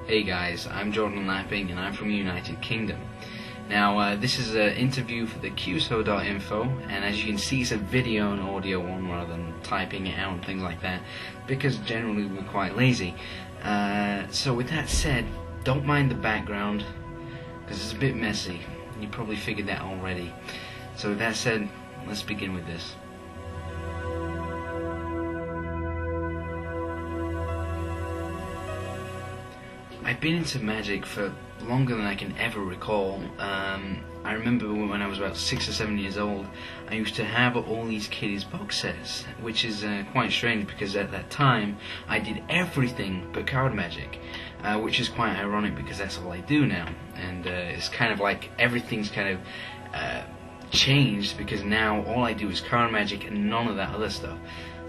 Hey guys, I'm Jordan Lapping and I'm from the United Kingdom. Now this is an interview for TheCuso.info, and as you can see it's a video and audio one rather than typing it out and things like that, because generally we're quite lazy. So with that said, don't mind the background because it's a bit messy. You probably figured that already. So with that said, let's begin with this. I've been into magic for longer than I can ever recall. I remember when I was about 6 or 7 years old, I used to have all these kiddies box sets, which is quite strange because at that time I did everything but card magic, which is quite ironic because that's all I do now. And it's kind of like everything's kind of changed because now all I do is card magic and none of that other stuff.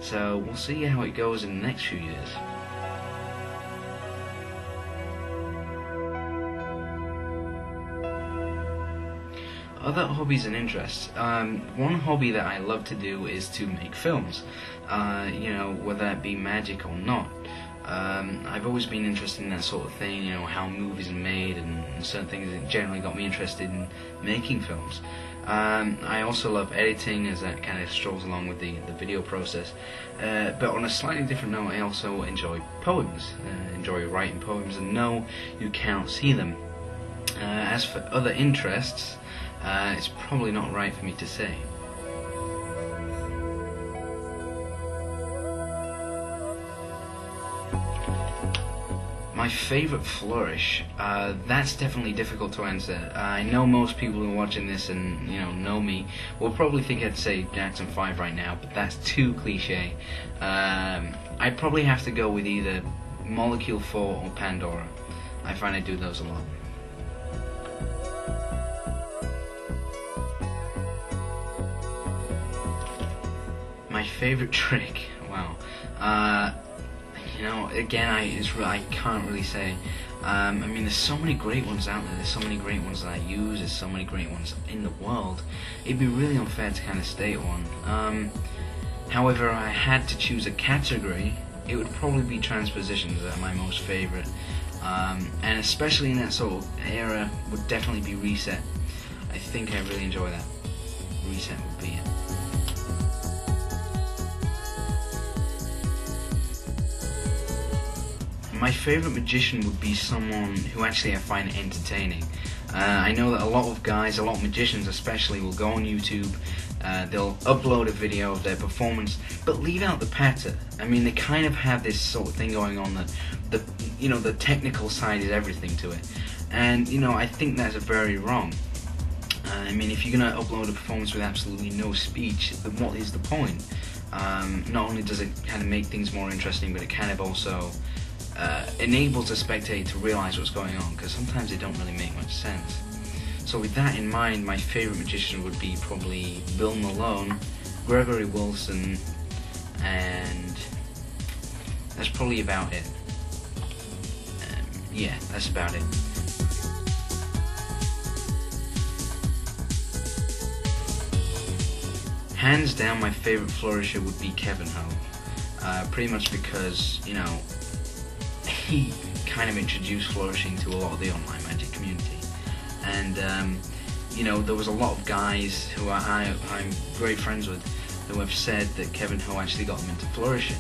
So we'll see how it goes in the next few years. Other hobbies and interests. One hobby that I love to do is to make films, you know, whether that be magic or not. I've always been interested in that sort of thing, you know, how movies are made and certain things that generally got me interested in making films. I also love editing, as that kind of strolls along with the video process. But on a slightly different note, I also enjoy poems, enjoy writing poems, and no, you cannot see them. As for other interests, it's probably not right for me to say. My favourite flourish, that's definitely difficult to answer. I know most people who are watching this and know me will probably think I'd say Jackson 5 right now, but that's too cliche. I'd probably have to go with either Molecule 4 or Pandora. I find I do those a lot. My favorite trick, wow. Again, I can't really say. I mean, there's so many great ones out there. There's so many great ones that I use. There's so many great ones in the world. It'd be really unfair to kind of state one. However, I had to choose a category. It would probably be transpositions that are my most favorite. And especially in that sort of era, would definitely be reset. I think I really enjoy that. Reset would be it. My favourite magician would be someone who actually I find entertaining. I know that a lot of guys, a lot of magicians especially, will go on YouTube, they'll upload a video of their performance, but leave out the patter. I mean, they kind of have this sort of thing going on that the technical side is everything to it. And I think that's very wrong. I mean, if you're going to upload a performance with absolutely no speech, then what is the point? Not only does it kind of make things more interesting, but it kind of also enables the spectator to realise what's going on, because sometimes they don't really make much sense. So with that in mind, my favourite magician would be probably Bill Malone, Gregory Wilson, and that's probably about it. Yeah, that's about it. Hands down, my favourite flourisher would be Kevin Ho. Pretty much because, he kind of introduced flourishing to a lot of the online magic community. And, there was a lot of guys who I'm great friends with who have said that Kevin Ho actually got them into flourishing.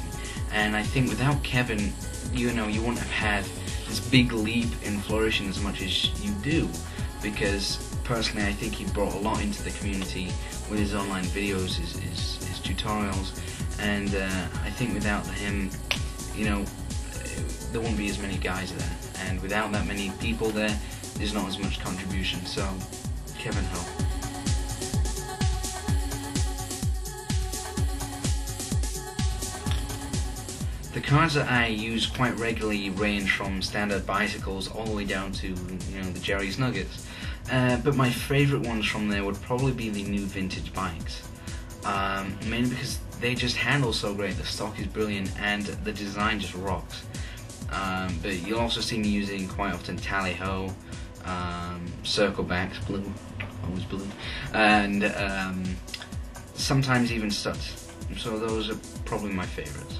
And I think without Kevin, you wouldn't have had this big leap in flourishing as much as you do. Because, personally, I think he brought a lot into the community with his online videos, his tutorials. And I think without him, there won't be as many guys there, and without that many people there, there's not as much contribution. So, Kevin Ho. The cards that I use quite regularly range from standard bicycles all the way down to the Jerry's Nuggets. But my favourite ones from there would probably be the new vintage bikes. Mainly because they just handle so great, the stock is brilliant, and the design just rocks. But you'll also see me using quite often tally-ho, circlebacks, blue, always blue, and sometimes even studs. So those are probably my favourites.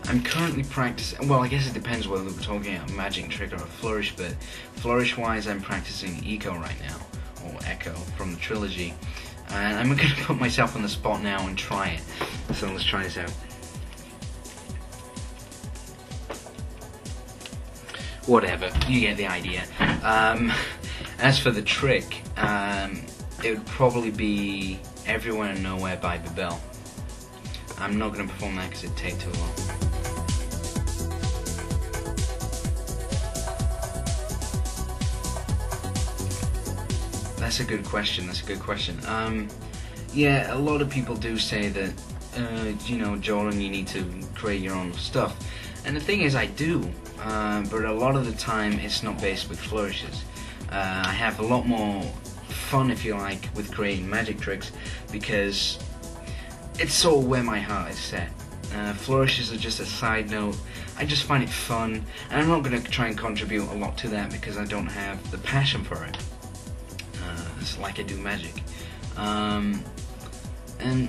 I'm currently practicing, well, I guess it depends whether we're talking a magic trick or a flourish, but flourish-wise I'm practicing Echo right now, or Echo, from the trilogy. And I'm going to put myself on the spot now and try it. So let's try this out. Whatever, you get the idea. As for the trick, it would probably be Everywhere and Nowhere by Babel. I'm not going to perform that because it'd take too long. That's a good question. Yeah, a lot of people do say that, you know, Jordan, you need to create your own stuff. And the thing is, I do, but a lot of the time it's not based with flourishes. I have a lot more fun, if you like, with creating magic tricks because it's sort of where my heart is set. Flourishes are just a side note. I just find it fun, and I'm not going to try and contribute a lot to that because I don't have the passion for it. It's like I do magic. And,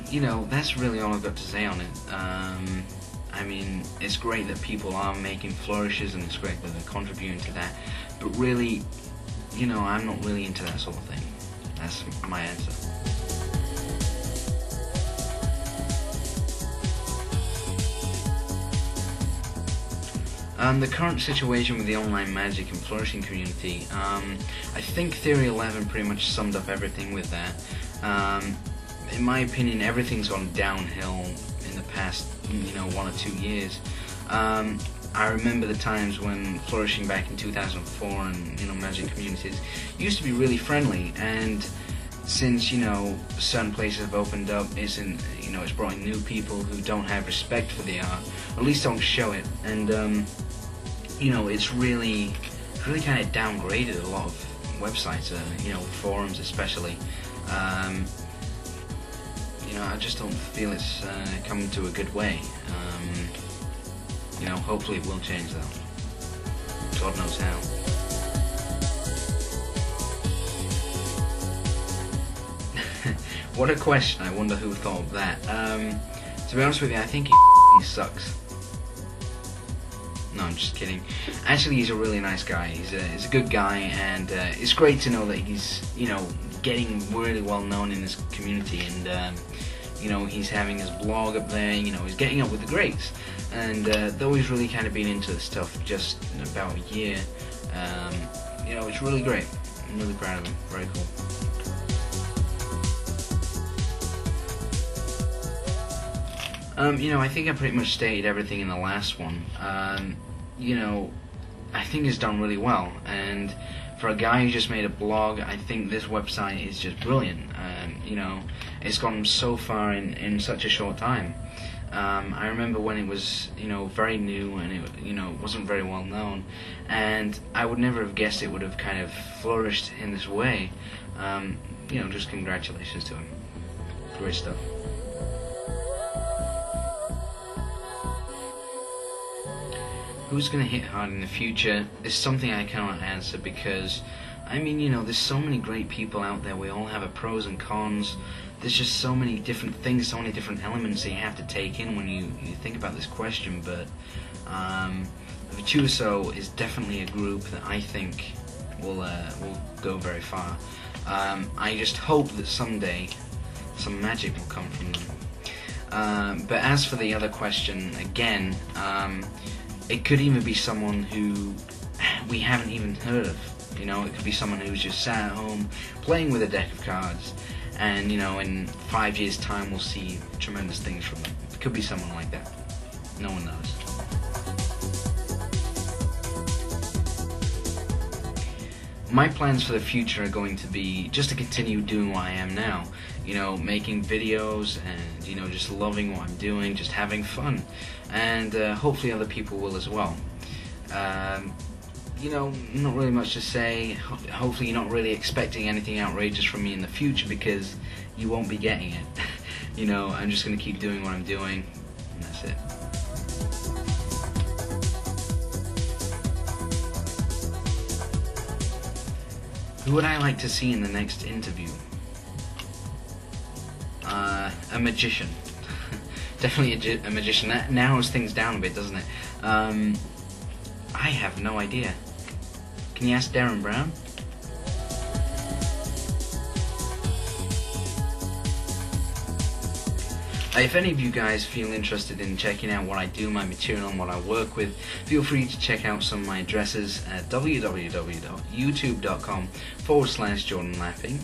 you know, that's really all I've got to say on it. I mean, it's great that people are making flourishes, and it's great that they're contributing to that, but really, you know, I'm not really into that sort of thing. That's my answer. The current situation with the online magic and flourishing community, I think Theory 11 pretty much summed up everything with that. In my opinion, everything's gone downhill in the past, you know, 1 or 2 years. I remember the times when flourishing back in 2004 and, you know, magic communities used to be really friendly, and since, you know, certain places have opened up, it's brought in new people who don't have respect for the art, or at least don't show it, and you know, it's really kind of downgraded a lot of websites, you know, forums especially. You know, I just don't feel it's coming to a good way. You know, hopefully it will change though. God knows how. What a question, I wonder who thought of that. To be honest with you, I think he sucks. No, I'm just kidding. Actually, he's a really nice guy. He's a good guy, and it's great to know that he's, you know, getting really well known in this community, and you know, he's having his blog up there. You know, he's getting up with the greats, and though he's really kind of been into this stuff just in about a year, you know, it's really great. I'm really proud of him. Very cool. You know, I think I pretty much stated everything in the last one. You know, I think it's done really well, and for a guy who just made a blog, I think this website is just brilliant. You know, it's gone so far in such a short time. I remember when it was, you know, very new, and it, you know, wasn't very well known, and I would never have guessed it would have kind of flourished in this way. You know, just congratulations to him. Great stuff. Who's going to hit hard in the future is something I cannot answer because, I mean, you know, there's so many great people out there. We all have a pros and cons. There's just so many different things, so many different elements that you have to take in when you think about this question. But TheCuso is definitely a group that I think will go very far. I just hope that someday some magic will come from them. But as for the other question, again, it could even be someone who we haven't even heard of. You know, it could be someone who's just sat at home playing with a deck of cards, and, you know, in 5 years' time we'll see tremendous things from them. It could be someone like that. No one knows. My plans for the future are going to be just to continue doing what I am now. You know, making videos and, you know, just loving what I'm doing, just having fun. And hopefully other people will as well. You know, not really much to say. Hopefully you're not really expecting anything outrageous from me in the future because you won't be getting it. You know, I'm just going to keep doing what I'm doing, and that's it. Who would I like to see in the next interview? A magician. definitely a magician. That narrows things down a bit, doesn't it? I have no idea. Can you ask Darren Brown? If any of you guys feel interested in checking out what I do, my material and what I work with, feel free to check out some of my addresses at www.youtube.com/JordanLaughing,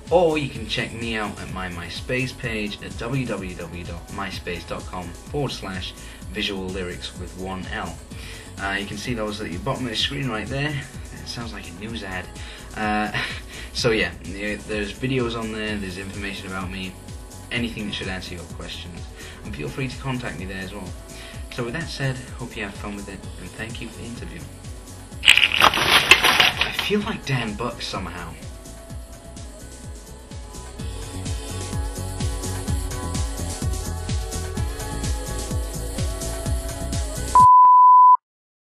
or you can check me out at my MySpace page at www.myspace.com/visual lyrics with 1L. You can see those at the bottom of the screen right there. It sounds like a news ad. So yeah, there's videos on there, there's information about me, anything that should answer your questions, and feel free to contact me there as well. So with that said, hope you have fun with it, and thank you for the interview. I feel like Dan Buck somehow.